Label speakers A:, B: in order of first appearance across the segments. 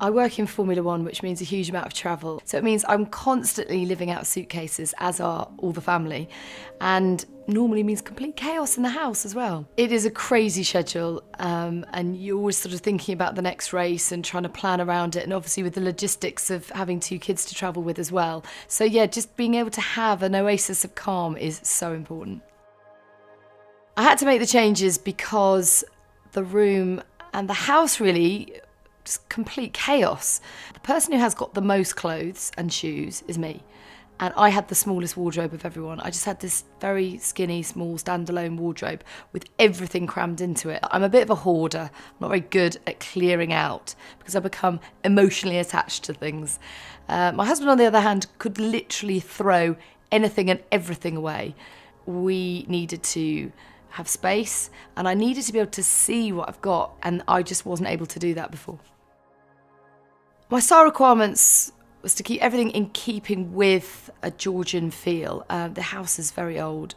A: I work in Formula One, which means a huge amount of travel. So it means I'm constantly living out of suitcases, as are all the family, and normally means complete chaos in the house as well. It is a crazy schedule, and you're always sort of thinking about the next race and trying to plan around it, and obviously with the logistics of having 2 kids to travel with as well. So yeah, just being able to have an oasis of calm is so important. I had to make the changes because the room and the house really just complete chaos. The person who has got the most clothes and shoes is me. And I had the smallest wardrobe of everyone. I just had this very skinny, small, standalone wardrobe with everything crammed into it. I'm a bit of a hoarder. I'm not very good at clearing out because I become emotionally attached to things. My husband, on the other hand, could literally throw anything and everything away. We needed to have space, and I needed to be able to see what I've got, and I just wasn't able to do that before. My style requirements was to keep everything in keeping with a Georgian feel. The house is very old.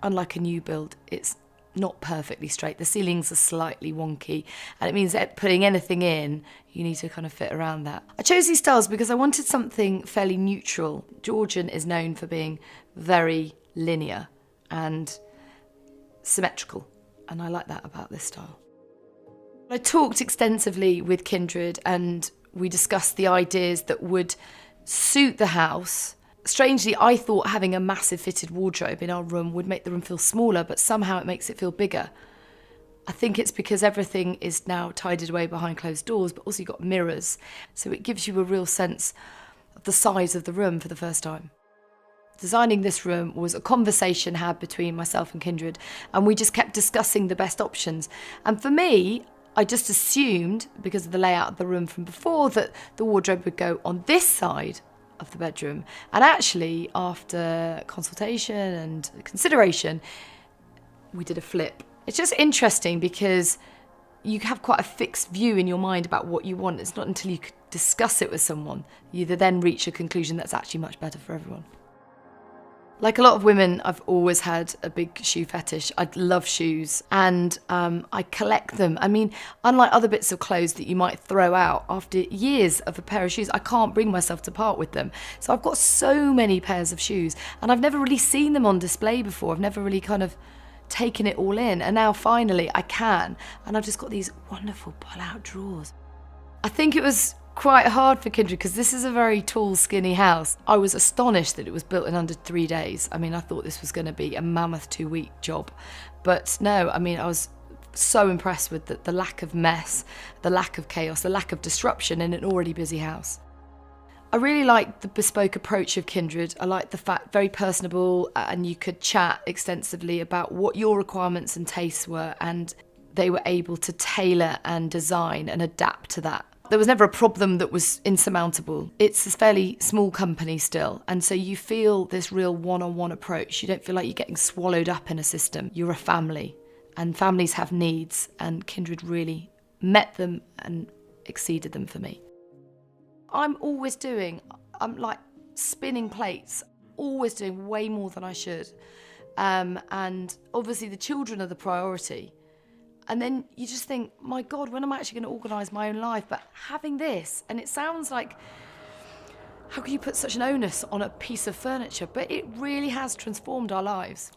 A: Unlike a new build, it's not perfectly straight. The ceilings are slightly wonky, and it means that putting anything in, you need to kind of fit around that. I chose these styles because I wanted something fairly neutral. Georgian is known for being very linear and symmetrical, and I like that about this style. I talked extensively with Kindred, and we discussed the ideas that would suit the house. Strangely, I thought having a massive fitted wardrobe in our room would make the room feel smaller, but somehow it makes it feel bigger. I think it's because everything is now tidied away behind closed doors, but also you've got mirrors, so it gives you a real sense of the size of the room for the first time. Designing this room was a conversation had between myself and Kindred, and we just kept discussing the best options. And for me, I just assumed, because of the layout of the room from before, that the wardrobe would go on this side of the bedroom. And actually, after consultation and consideration, we did a flip. It's just interesting because you have quite a fixed view in your mind about what you want. It's not until you discuss it with someone, you then reach a conclusion that's actually much better for everyone. Like a lot of women, I've always had a big shoe fetish. I love shoes, and I collect them. I mean, unlike other bits of clothes that you might throw out, after years of a pair of shoes, I can't bring myself to part with them. So I've got so many pairs of shoes, and I've never really seen them on display before. I've never really kind of taken it all in, and now finally I can. And I've just got these wonderful pull-out drawers. I think it was quite hard for Kindred because this is a very tall, skinny house. I was astonished that it was built in under 3 days. I mean, I thought this was going to be a mammoth 2-week job. But no, I mean, I was so impressed with the lack of mess, the lack of chaos, the lack of disruption in an already busy house. I really liked the bespoke approach of Kindred. I liked the fact, very personable, and you could chat extensively about what your requirements and tastes were, and they were able to tailor and design and adapt to that. There was never a problem that was insurmountable. It's a fairly small company still, and so you feel this real one-on-one approach. You don't feel like you're getting swallowed up in a system. You're a family, and families have needs, and Kindred really met them and exceeded them for me. I'm like spinning plates, always doing way more than I should. And obviously the children are the priority. And then you just think, my God, when am I actually going to organise my own life? But having this, and it sounds like, how can you put such an onus on a piece of furniture? But it really has transformed our lives.